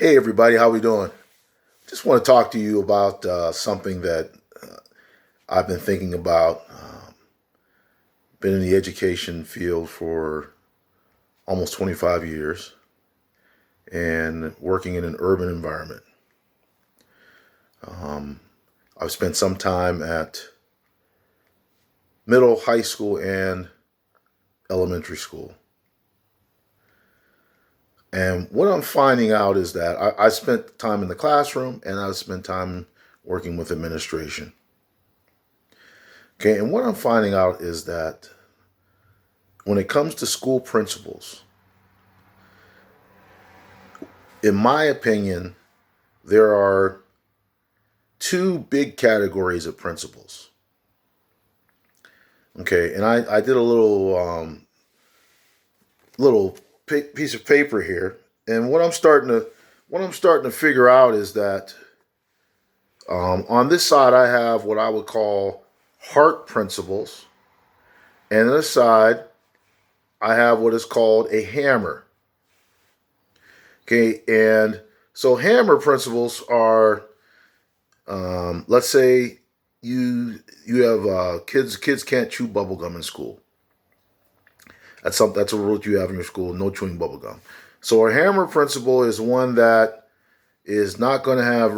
Hey everybody, how we doing? Just want to talk to you about something that I've been thinking about. Been in the education field for almost 25 years and working in an urban environment. Um, I've spent some time at middle, high school, and elementary school. And what I'm finding out is that I spent time in the classroom and I've spent time working with administration. Okay, and what I'm finding out is that when it comes to school principals, in my opinion, there are two big categories of principals. Okay, and I did a little piece of paper here, and what I'm starting to figure out is that on this side I have what I would call heart principles, and on this side I have what is called a hammer. Okay, and so hammer principles are, let's say you have kids can't chew bubble gum in school. That's a rule that you have in your school: no chewing bubble gum. So a hammer principle is one that is not going to have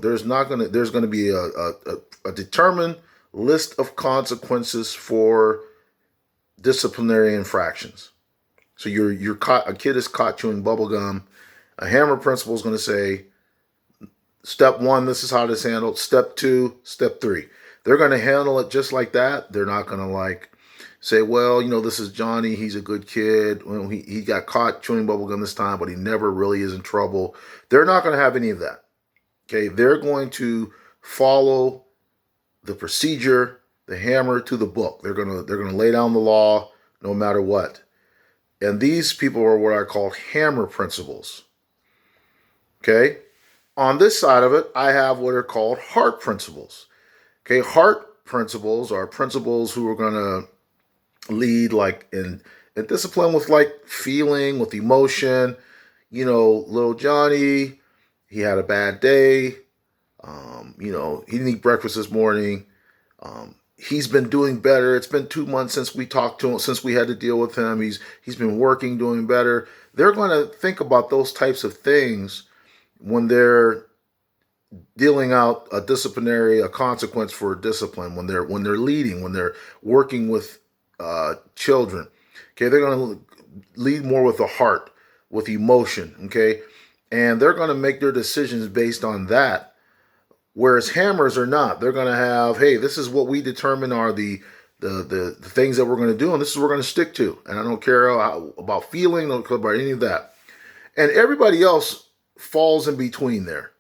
there's going to be a determined list of consequences for disciplinary infractions. So a kid is caught chewing bubble gum. A hammer principle is going to say, step one, this is how this is handled. Step two, step three. They're going to handle it just like that. They're not going to say, well, this is Johnny. He's a good kid. Well, he got caught chewing bubble gum this time, but he never really is in trouble. They're not going to have any of that. Okay, they're going to follow the procedure, the hammer to the book. They're gonna lay down the law no matter what. And these people are what I call hammer principles. Okay? On this side of it, I have what are called heart principles. Okay, heart principles are principles who are going to lead in discipline with feeling, with emotion. Little Johnny, he had a bad day. He didn't eat breakfast this morning. He's been doing better. It's been 2 months since we talked to him, since we had to deal with him. He's been working, doing better. They're going to think about those types of things when they're dealing out a consequence for discipline, when they're leading, when they're working with children. Okay, they're going to lead more with the heart, with emotion. Okay, and they're going to make their decisions based on that. Whereas hammers are not. They're going to have, hey, this is what we determine are the things that we're going to do, and this is what we're going to stick to. And I don't care about feeling, don't care about any of that. And everybody else falls in between there.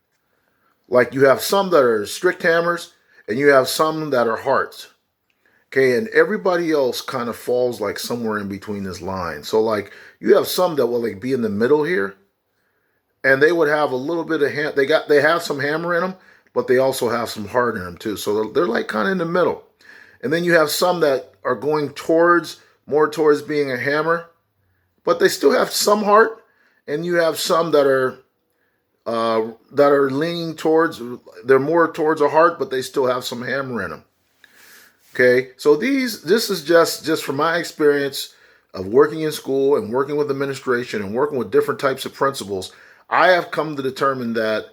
Like you have some that are strict hammers, and you have some that are hearts. Okay, and everybody else kind of falls somewhere in between this line. So you have some that will be in the middle here, and they would have a little bit of they have some hammer in them, but they also have some heart in them too. So they're kind of in the middle. And then you have some that are going more towards being a hammer, but they still have some heart. And you have some that are leaning they're more towards a heart, but they still have some hammer in them. Okay, so this is just from my experience of working in school and working with administration and working with different types of principals. I have come to determine that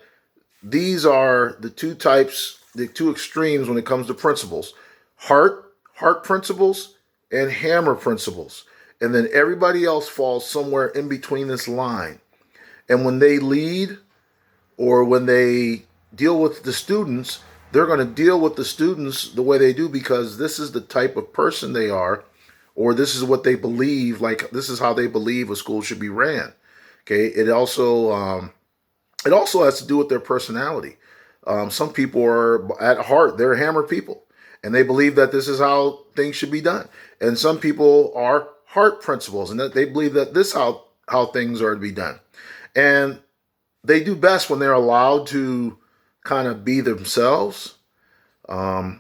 these are the two types, the two extremes when it comes to principles: heart principles and hammer principles. And then everybody else falls somewhere in between this line. And when they lead or when they deal with the students, they're going to deal with the students the way they do because this is the type of person they are, or this is what they believe, this is how they believe a school should be ran. Okay, it also has to do with their personality. Some people are, at heart, they're hammer people, and they believe that this is how things should be done. And some people are heart principles, and that they believe that this is how things are to be done. And they do best when they're allowed to kind of be themselves. And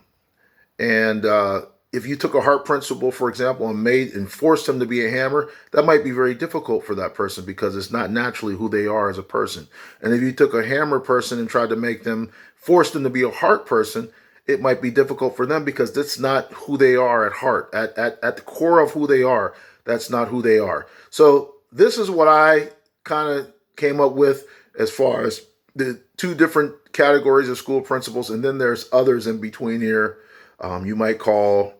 if you took a heart principle, for example, and forced them to be a hammer, that might be very difficult for that person because it's not naturally who they are as a person. And if you took a hammer person and tried to force them to be a heart person, it might be difficult for them because that's not who they are at heart. At the core of who they are, that's not who they are. So this is what I kind of came up with as far as the two different categories of school principals, and then there's others in between here. You might call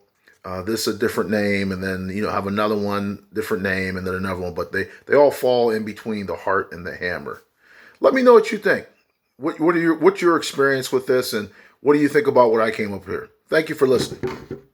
this a different name, and then have another one different name, and then another one. But they all fall in between the heart and the hammer. Let me know what you think. What's your experience with this, and what do you think about what I came up here? Thank you for listening.